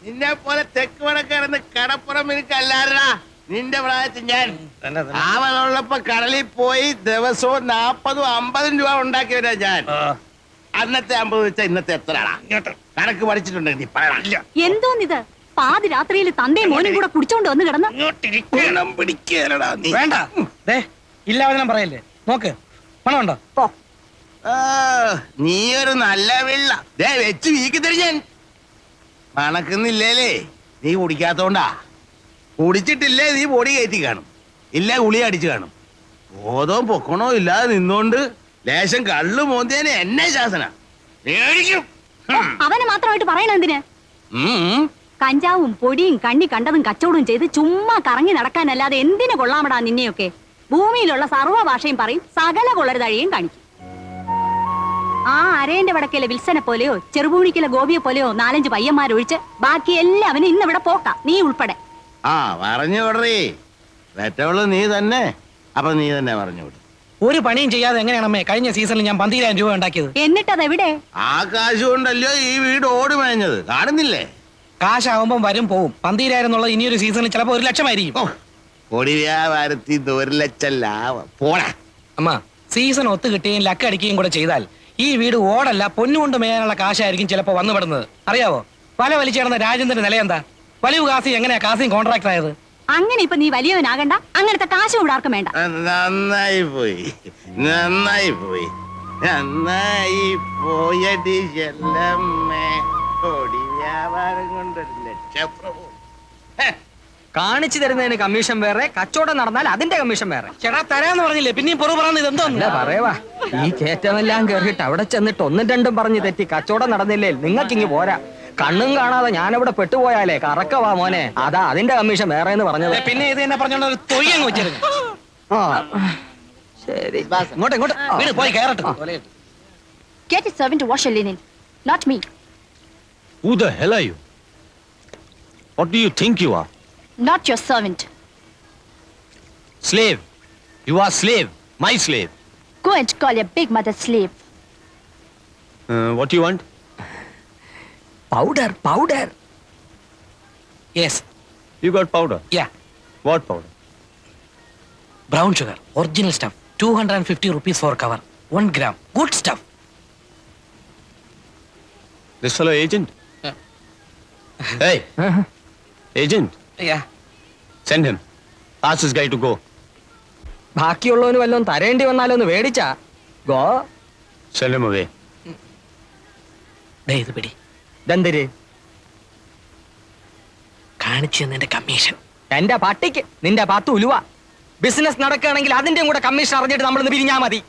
നിന്നെ പോലെ തെക്ക് വടക്കിടന്ന് കടപ്പുറം എനിക്കല്ലാരടാ. നിന്റെ പ്രായത്തിൽ ഞാൻ അവനുള്ളപ്പോ കടലിൽ പോയി ദിവസവും 40-50 രൂപ ഉണ്ടാക്കിയവരാ ഞാൻ. അന്നത്തെ 50 വെച്ചാ ഇന്നത്തെ എത്രയാടാ? കണക്ക് പഠിച്ചിട്ടുണ്ട് നീ പറയണ. എന്തോന്നിത് പാതി രാത്രിയിൽ തന്തയും മോനും കൂടെ കുടിച്ചോണ്ട് വന്ന് കിടന്ന് വേണ്ട ഇല്ലാവചനം പറയല്ലേ. നോക്ക് പണം ഉണ്ടോ? നീ ഒരു നല്ല വെള്ള വെച്ച് വീക്കി തരിഞ്ഞാൻ മണക്കുന്നില്ലേലേ. നീ കുടിക്കാത്തോണ്ടാ. കുടിച്ചിട്ടില്ലേ നീ പൊടി കയറ്റി കാണും, ഇല്ല ഗുളി അടിച്ചു കാണും. ബോധവും പൊക്കണോ ഇല്ലാതെ നിന്നോണ്ട് ലേശം കള്ളു മോന്തേനെ എന്നെ ശാസന മേടിക്കും. അവനെ മാത്രമായിട്ട് പറയണ എന്തിന്? കഞ്ചാവും പൊടിയും കണ്ണി കണ്ടതും കച്ചവടവും ചെയ്ത് ചുമ്മാ കറങ്ങി നടക്കാനല്ലാതെ എന്തിനു കൊള്ളാമടാ നിന്നെയൊക്കെ. ഭൂമിയിലുള്ള സർവ്വ ഭാഷയും പറയും, സകല കൊള്ളരുതഴിയും കാണിക്കും. ആ അരേന്റെ വടക്കയിലെ വിൽസനെ പോലെയോ ചെറുപൂണിക്കലെ ഗോപിയെ പോലെയോ 4-5 പയ്യന്മാരൊഴിച്ച് ബാക്കി എല്ലാവനും ഇന്നിവിടെ പോക്കാം, നീ ഉൾപ്പെടെ. പറഞ്ഞു വിടറേ. പെറ്റവള് നീ തന്നെ. അപ്പൊ നീ തന്നെ പറഞ്ഞു വിടും. ഒരു പണിയും ചെയ്യാതെ എങ്ങനെയാണമ്മേ കഴിഞ്ഞ സീസണിൽ ഞാൻ 12,000 രൂപ ഉണ്ടാക്കിയത്? എന്നിട്ടത് എവിടെ? ആ കാശ് കൊണ്ടല്ലോ ഈ വീട് ഓടി മേഞ്ഞത്. കാണുന്നില്ലേ? കാശാവുമ്പം വരും പോവും. 12,000 എന്നുള്ളത് ഇനിയൊരു സീസണിൽ ചിലപ്പോ 1 ലക്ഷമായിരിക്കും. കൊടി വ്യാപാരത്തിൽ 1 ലക്ഷം ലാഭം പോടാ. അമ്മ സീസൺ ഒത്തു കിട്ടുകയും ലക്ക അടിക്കുകയും കൂടെ ചെയ്താൽ ഈ വീട് ഓടല്ല പൊന്നുകൊണ്ട് മേയാനുള്ള കാശായിരിക്കും ചിലപ്പോ വന്നുപെടുന്നത്. അറിയാവോ? പല വലിച്ചേർന്ന രാജേന്ദ്രന്റെ നില എന്താ? വലിയ കാസി എങ്ങനെയാ കാസിയും കോൺട്രാക്ടർ ആയത്? അങ്ങനെ ഇപ്പൊ നീ വലിയവനാകണ്ട. അങ്ങനത്തെ കാശും ഇവിടെ ആർക്കും വേണ്ട. നന്നായി പോയി, നന്നായി പോയി, നന്നായി പോയടി ചെല്ലമ്മേ. കൊടി വ്യാപാരം കൊണ്ടൊരു ലക്ഷപ്രഭു. കാണിച്ചു തരുന്നതിന് കമ്മീഷൻ വേറെ, കച്ചവടം നടന്നാൽ അതിന്റെ കമ്മീഷൻ വേറെ. ചേട്ടാ തരാന്ന് പറഞ്ഞില്ലേ, പിന്നെയും പറയുന്നത് എന്തോ പറയവാ. ഈ കയറ്റമെല്ലാം കേറിയിട്ട് അവിടെ ചെന്നിട്ട് 1-2 പറഞ്ഞ് തെറ്റി കച്ചവടം നടന്നില്ലേ നിങ്ങൾക്കിങ്ങി പോരാ. കണ്ണും കാണാതെ ഞാനവിടെ പെട്ടുപോയാലേ കറക്കവാ മോനെ. അതാ അതിന്റെ കമ്മീഷൻ വേറെ എന്ന് പറഞ്ഞത്. പിന്നെ ഇത് തന്നെ പറഞ്ഞോണ്ട് തൊയ്യങ്ങ് വെച്ചിരുന്നു. ശരി, ഇങ്ങോട്ട് ഇങ്ങോട്ട് വീട് പോയി കയറട്ടെ. Get a servant to wash your linen, not me. Who the hell are you? What do you think you are? Not your servant. Slave. You are slave. My slave. Go and call your big mother slave. What do you want? Powder. Yes. You got powder? Yeah. What powder? Brown sugar. Original stuff. 250 rupees for cover. 1 gram. Good stuff. This fellow agent? Hey. Agent. Yeah. Send him. Ask this guy to go. ബാക്കിയുള്ളവന് വല്ലതും തരേണ്ടി വന്നാലോ ഒന്ന് മേടിച്ചാ go. Send him away. ഇത് പിടി. ദന്തര് കാണിച്ചു തന്നതിന്റെ commission. എന്റെ പട്ടിക്ക് നിന്റെ 10 ഉലുവ. ബിസിനസ് നടക്കുകയാണെങ്കിൽ അതിന്റെയും കൂടെ കമ്മീഷൻ അറിഞ്ഞിട്ട് നമ്മളിന്ന് പിരിഞ്ഞാ മതി.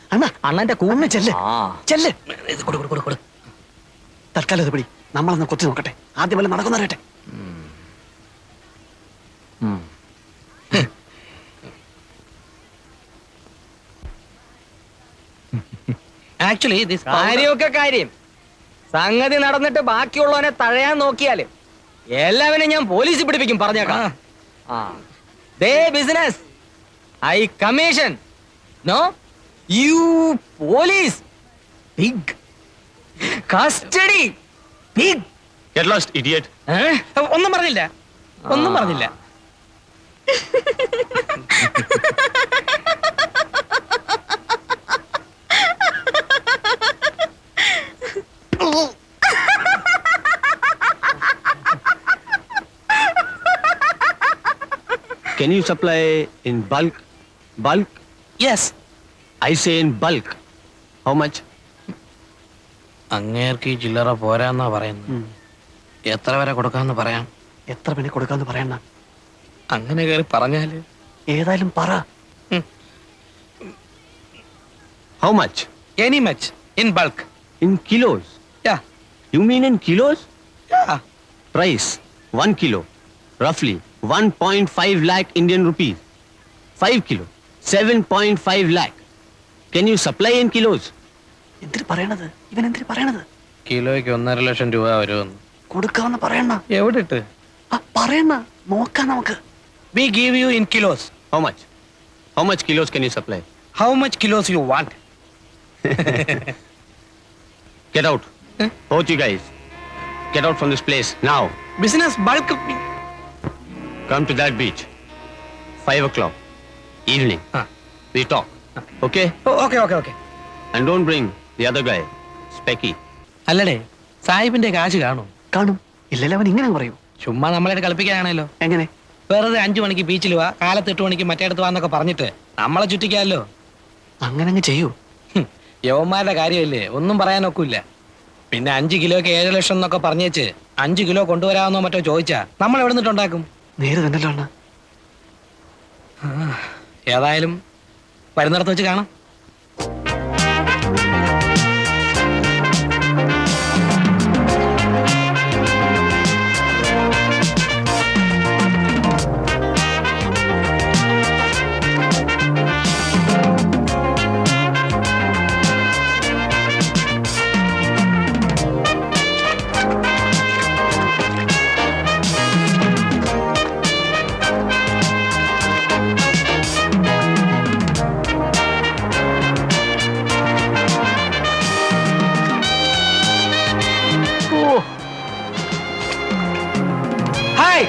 അണ്ണന്റെ കൂടെ ചെല്ല്. ഇത് കൊടു. തൽക്കാലം ഇത് പിടി. നമ്മളൊന്ന് കൊച്ചു നോക്കട്ടെ. ആദ്യം വല്ല നടക്കുന്നറിയട്ടെ. ആക്ച്വലി കാര്യമൊക്കെ കാര്യം. സംഗതി നടന്നിട്ട് ബാക്കിയുള്ളവനെ തഴയാൻ നോക്കിയാല് എല്ലാവരും ഞാൻ പോലീസിൽ പിടിപ്പിക്കും. പറഞ്ഞേക്കാം. Business I commission. No you police. Big custody. Big. Get lost, idiot. ഒന്നും പറഞ്ഞില്ല. Can you supply in bulk? Bulk? Yes. I say in bulk. How much? അങ്ങേർക്ക് ഈ ചില്ലറ പോരാന്നാ പറയുന്നത്. എത്ര വരെ കൊടുക്കാന്ന് പറയാം. എത്ര പിന്നെ കൊടുക്കാന്ന് പറയണ? അങ്ങനെ കയറി പറഞ്ഞാല് ഏതായാലും പറ. How much? Any much. In bulk. In kilos? Yeah. You mean in kilos? Yeah. Price 1 kilo. Roughly 1.5 lakh Indian rupees. 5 kilo. 7.5 lakh. Can you supply in kilos? എന്തിന് പറയണത്? ഇവൻ എന്തിന് പറയണത്? കിലോയ്ക്ക് 1.5 ലക്ഷം രൂപ വരുമെന്ന്. കൊടുക്കാന്ന് പറയണ. എവിടെ ഇട്ട് പറയണ നോക്കാം നമുക്ക്. We give you in kilos. How much? How much kilos can you supply? How much kilos you want? Get out. Both you guys. Get out from this place now. Business bulk. Come to that beach. 5 o'clock. Evening. We talk. Okay? Okay okay okay. And don't bring the other guy, Specky. അല്ലടേ, സാഹിബിന്റെ കാശ് കാണും. കാണും. ഇല്ലല്ലോ, അവൻ ഇങ്ങനെ പറയൂ. ചുമ്മാ നമ്മളെ കളിപ്പിക്കാനാണല്ലോ. എങ്ങനെ? വെറുതെ 5 മണിക്ക് ബീച്ചിൽ വാ, കാലത്ത് 8 മണിക്ക് മറ്റേടത്ത് വാന്നൊക്കെ പറഞ്ഞിട്ട് നമ്മളെ ചുറ്റിക്കാമല്ലോ. അങ്ങനെ അങ്ങ് ചെയ്യൂ. യവന്മാരുടെ കാര്യമല്ലേ, ഒന്നും പറയാനൊക്കില്ല. പിന്നെ 5 കിലോയ്ക്ക് 7 ലക്ഷം എന്നൊക്കെ പറഞ്ഞേച്ച് 5 കിലോ കൊണ്ടുവരാമെന്നോ മറ്റോ ചോദിച്ചാ നമ്മൾ എവിടെ നിന്നിട്ടുണ്ടാക്കും? നേരെ തന്നെയല്ലോ അണ്ണ. ഏതായാലും വരുന്നിടത്ത് വെച്ച് കാണാം. Hi.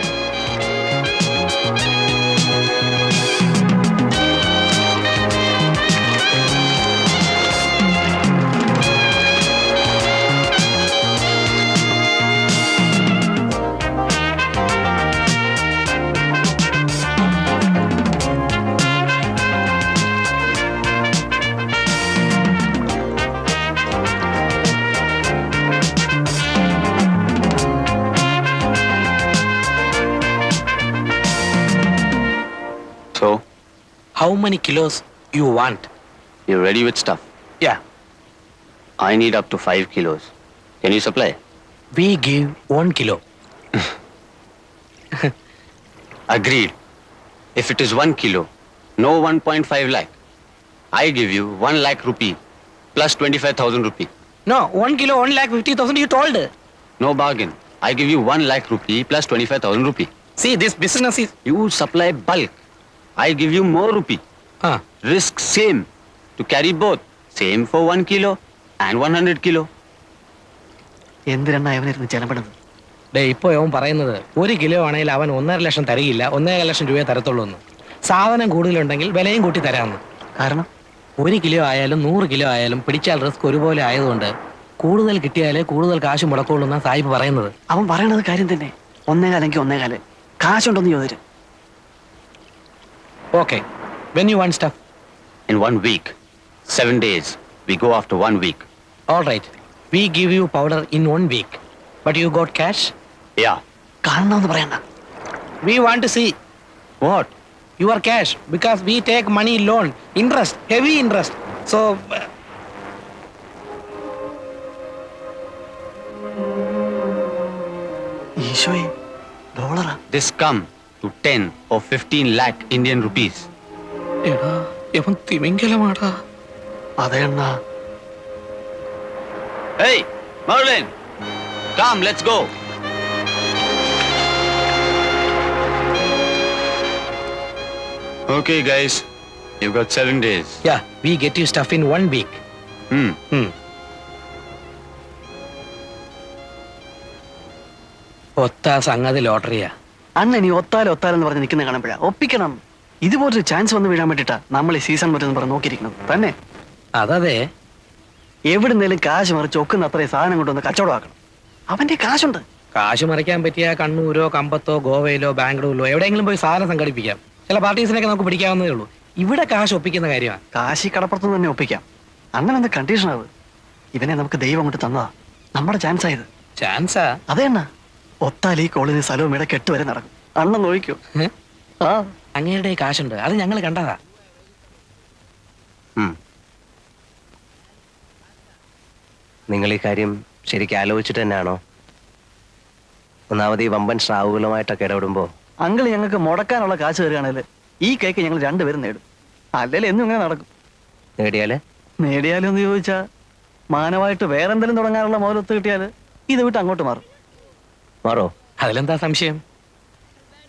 So, How many kilos you want? you're ready with stuff? Yeah. I need up to 5 kilos. Can you supply? We give 1 kilo. Agreed. If it is 1 kilo, no 1.5 lakh. I give you 1 lakh rupee plus 25,000 rupee. No, 1 kilo 1,50,000 you told. No bargain. I give you 1 lakh rupee plus 25,000 rupee. See, this business is... You supply bulk. I give you more rupee. Huh. Risk same. To carry both. Same for 1 kilo and 100 kilo. എന്തിനാ അവനിരുന്ന് ചെലപ്പെടുന്നത്? Day, ഇപ്പൊ അവൻ പറയുന്നത് 1 kilo ആണെങ്കിൽ അവൻ 1.5 ലക്ഷം തരികയില്ല, 1.5 ലക്ഷം രൂപയെ തരത്തുള്ളൂ എന്ന്. സാധനം കൂടുതലുണ്ടെങ്കിൽ വിലയും കൂട്ടി തരാമെന്ന്. കാരണം 1 കിലോ ആയാലും 100 കിലോ ആയാലും പിടിച്ചാൽ റിസ്ക് ഒരുപോലെ ആയതുകൊണ്ട് കൂടുതൽ കിട്ടിയാലേ കൂടുതൽ കാശ് മുടക്കുള്ളൂ എന്നാണ് സാഹിബ് പറയുന്നത്. അവൻ പറയണത് കാര്യം തന്നെ. 1.25 1.25 കാശുണ്ടോന്ന് ചോദിച്ചു. Okay. When you want stuff? In 1 week. 7 days. We go after 1 week. All right. We give you powder in 1 week. But you got cash? Yeah. കാണണമെന്ന് പറയണ്ട. We want to see What? your cash because we take money loan. Interest. Heavy interest. So... ഈശോയെ, ഡോളറാ. This come to 10 or 15 lakh Indian rupees. എടാ, ഇവൻ തിമിംഗലമാടാ. അതെ അണ്ണാ. Hey, Merlin! Come, let's go. Okay, guys. You've got 7 days. Yeah, we get you stuff in 1 week. ഒത്ത സംഗതി ലോട്ടറിയാ. അണ്ണ നീ ഒത്താലെന്ന് പറഞ്ഞ് നിൽക്കുന്ന കാണുമ്പോഴാ ഒപ്പിക്കണം. ഇതുപോലൊരു ചാൻസ് വന്ന് വീഴാൻ വേണ്ടിട്ടാ നമ്മൾ ഈ സീസൺ മറ്റൊന്ന് പറഞ്ഞ് നോക്കിയിരിക്കുന്നത് തന്നെ. അതതെ. എവിടുന്നേലും കാശ് മറിച്ച് ഒക്കുന്ന അത്രയും സാധനം കൊണ്ടുവന്ന് കച്ചവടമാക്കണം. അവന്റെ കാശുണ്ട്. കാശ് മറിക്കാൻ പറ്റിയ കണ്ണൂരോ കമ്പത്തോ ഗോവയിലോ ബാംഗ്ലൂരിലോ എവിടെയെങ്കിലും പോയി സാധനം സംഘടിപ്പിക്കാം. ചില പാർട്ടീസിനൊക്കെ നമുക്ക് പിടിക്കാവുന്നതേ ഉള്ളൂ. ഇവിടെ കാശ് ഒപ്പിക്കുന്ന കാര്യമാണ്. കാശി കടപ്പുറത്ത് തന്നെ ഒപ്പിക്കാം. അങ്ങനെ എന്താ കണ്ടീഷൻ അത്? ഇവനെ നമുക്ക് ദൈവം അങ്ങോട്ട് തന്നതാ. നമ്മുടെ ചാൻസ് ആയത്. ചാൻസാ? അതെ അണ്ണ. ഒത്താൽ ഈ കോളിന് സ്ഥലവും ഇവിടെ കെട്ടുവരെ നടക്കും. അണ്ണൻ നോക്കിക്കോ. ആ, അങ്ങയുടെ കാശുണ്ട്, അത് ഞങ്ങൾ കണ്ടതാ. നിങ്ങൾ ഈ കാര്യം ശരിക്കും ആലോചിച്ചിട്ട് തന്നെയാണോ? ഒന്നാമത് ഈ വമ്പൻ സ്രാവുകളുമായിട്ടൊക്കെ ഇടപെടുമ്പോ അങ്കിൾ ഞങ്ങൾക്ക് മുടക്കാനുള്ള കാശ് തരികയാണെങ്കിൽ ഈ കേക്ക് ഞങ്ങൾ രണ്ടുപേരും നേടും. അല്ലെങ്കിൽ എന്നും ഇങ്ങനെ നടക്കും. നേടിയാല് എന്ന് ചോദിച്ചാ മാനമായിട്ട് വേറെന്തെങ്കിലും തുടങ്ങാനുള്ള മുതലൊത്ത് കിട്ടിയാൽ ഇത് വിട്ട് അങ്ങോട്ട് മാറോ? അതിലെന്താ സംശയം?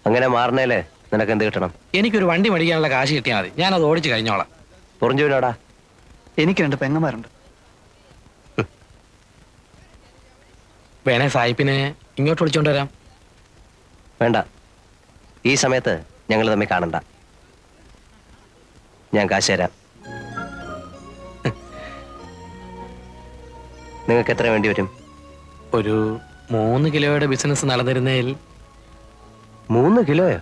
അങ്ങനെ മാറണേലേ നിനക്ക് എന്ത് കിട്ടണം? എനിക്കൊരു വണ്ടി മേടിക്കാനുള്ള കാശ് കിട്ടിയാൽ മതി, ഞാൻ അത് ഓടിച്ച് കഴിഞ്ഞോളാം. പൊറിഞ്ചുവിനോടാ? എനിക്ക് 2 പെങ്ങന്മാരുണ്ട്. വേണേ സായിപ്പിനെ ഇങ്ങോട്ട് വിളിച്ചോണ്ട് വരാം. വേണ്ട, ഈ സമയത്ത് ഞങ്ങൾ തമ്മിൽ കാണണ്ട. ഞാൻ കാശ് തരാം. നിങ്ങൾക്ക് എത്ര വേണ്ടി വരും? ഒരു 3 കിലോയുടെ ബിസിനസ് നടന്നിരുന്നതിൽ 3 കിലോയോ?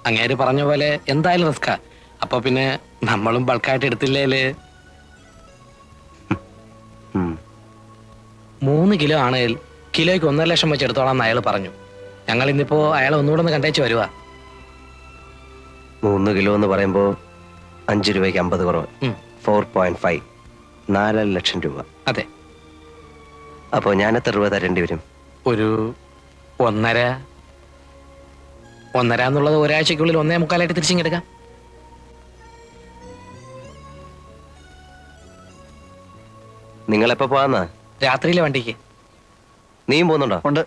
അങ്ങേര് പറഞ്ഞ പോലെ എന്തായാലും റിസ്കാ. അപ്പൊ പിന്നെ നമ്മളും ബൾക്കായിട്ട് എടുത്തില്ലേല്. 3 കിലോ ആണെങ്കിൽ കിലോയ്ക്ക് 1.5 ലക്ഷം വെച്ച് എടുത്തോളാം എന്ന് അയാൾ പറഞ്ഞു. ഞങ്ങൾ ഇന്നിപ്പോ അയാളെ ഒന്നുകൂടെ ഒന്ന് കണ്ടേച്ച് വരുവാ. 3 കിലോ എന്ന് പറയുമ്പോ 5 രൂപയ്ക്ക് 50 കുറവ്. 4.5, 4 ലക്ഷം രൂപ. അതെ. അപ്പോ ഞാൻ എത്ര രൂപ തരേണ്ടി വരും? ഒരു 1.5 എന്നുള്ളത് ഒരാഴ്ചക്കുള്ളിൽ 1.25 തിരിച്ചിങ്ങെടുക്കാം. നിങ്ങളെപ്പോ പോവാന്നാ? രാത്രിയിലെ വണ്ടിക്ക്. നീയും പോകുന്നുണ്ടോ? ഉണ്ട്.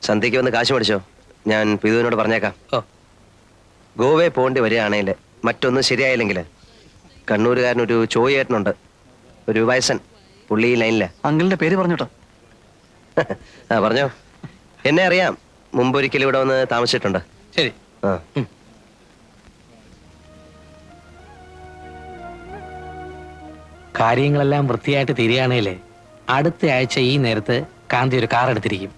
സന്ധ്യയ്ക്ക് വന്ന് കാശ് മേടിച്ചോ, ഞാൻ പിതുവിനോട് പറഞ്ഞേക്കാം. ഓ, ഗോവയെ പോകേണ്ടി വരികയാണെങ്കിൽ, മറ്റൊന്നും ശരിയായില്ലെങ്കിൽ, കണ്ണൂരുകാരനൊരു ചോയേട്ടനുണ്ട്, ഒരു വയസ്സൻ, പുള്ളി ഈ ലൈനില്ല. അങ്കിളിന്റെ പേര് പറഞ്ഞോട്ടോ. ആ പറഞ്ഞോ. എന്നെ അറിയാം, മുമ്പൊരിക്കലും ഇവിടെ വന്ന് താമസിച്ചിട്ടുണ്ട്. ശരി. ആ കാര്യങ്ങളെല്ലാം വൃത്തിയായിട്ട് തീരുകയാണേലേ അടുത്ത ആഴ്ച ഈ നേരത്ത് കാന്തി ഒരു കാർ എടുത്തിരിക്കും.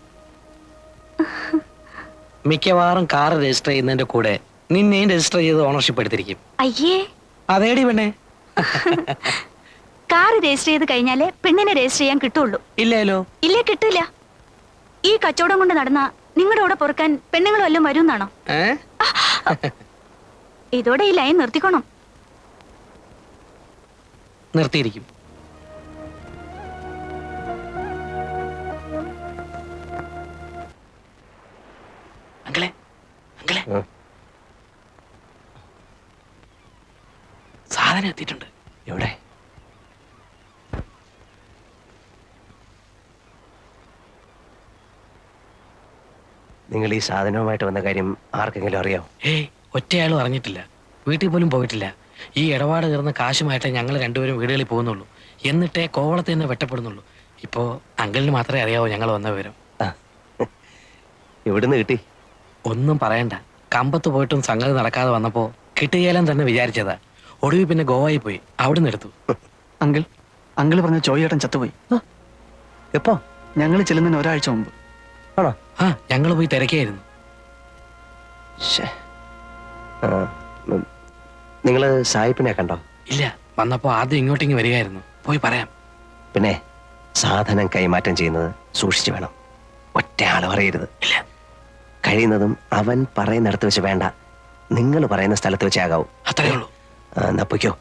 മിക്കവാറും കാർ രജിസ്റ്റർ ചെയ്യുന്നതിന്റെ കൂടെ നിന്നെയും രജിസ്റ്റർ ചെയ്ത് ഓണർഷിപ്പ് എടുത്തിരിക്കും. അയ്യേ, അതേടി പെണ്ണേ. കാർ രജിസ്റ്റർ ചെയ്ത് കഴിഞ്ഞാലേ പെണ്ണിനെ രജിസ്റ്റർ ചെയ്യാൻ കിട്ടുള്ളൂ. ഇല്ലല്ലോ. ഇല്ലേ, കിട്ടില്ല. ഈ കച്ചവടം കൊണ്ട് നടന്ന നിങ്ങളുടെ കൂടെ പൊറുക്കാൻ പെണ്ണുങ്ങൾ വല്ലതും വരുമെന്നാണോ? ഇതോടെ ഈ ലൈൻ നിർത്തിക്കോണം. നിർത്തിയിരിക്കും. അങ്കിളെ, അങ്കിളെ, സാധനം എത്തിയിട്ടുണ്ട്. എവിടെ? നിങ്ങൾ ഈ സാധനവുമായിട്ട് വന്ന കാര്യം ആർക്കെങ്കിലും അറിയാമോ? ഏയ്, ഒറ്റയാളും അറിഞ്ഞിട്ടില്ല. വീട്ടിൽ പോലും പോയിട്ടില്ല. ഈ ഇടപാട് തീർന്ന കാശുമായിട്ടേ ഞങ്ങൾ രണ്ടുപേരും വീടുകളിൽ പോകുന്നുള്ളൂ. എന്നിട്ടേ കോവളത്തിൽ നിന്ന് വെട്ടപ്പെടുന്നുള്ളൂ. ഇപ്പോ അങ്കിളിന് മാത്രമേ അറിയാവൂ ഞങ്ങൾ വന്ന വിവരം. എവിടുന്ന് കിട്ടി? ഒന്നും പറയണ്ട. കമ്പത്ത് പോയിട്ടും സംഗതി നടക്കാതെ വന്നപ്പോ കിട്ടുകയില്ലെന്ന് തന്നെ വിചാരിച്ചതാ. ഒടുവിൽ പിന്നെ ഗോവയിൽ പോയി അവിടുന്ന് എടുത്തു. അങ്കിൾ പറഞ്ഞ ചോയേട്ടൻ ചത്തുപോയി. എപ്പോ? ഞങ്ങൾ ചെല്ലുന്നതിന് ഒരാഴ്ച മുമ്പ്. ആണോ? ആ, ഞങ്ങൾ പോയി തിരക്കിയായിരുന്നു. നിങ്ങള് സായിപ്പിനെ കണ്ടോ? ഇല്ല, വന്നപ്പോ ആദ്യം ഇങ്ങോട്ടേക്ക് വരികയായിരുന്നു. പോയി പറയാം. പിന്നെ സാധനം കൈമാറ്റം ചെയ്യുന്നത് സൂക്ഷിച്ചു വേണം. ഒറ്റ ആള് പറയരുത്. ഇല്ല. കഴിയുന്നതും അവൻ പറയുന്നിടത്ത് വെച്ച് വേണ്ട, നിങ്ങൾ പറയുന്ന സ്ഥലത്ത് വെച്ചേ ആകാവൂ. അത്രയേ ഉള്ളൂ. എന്നാ പൊയ്ക്കോ.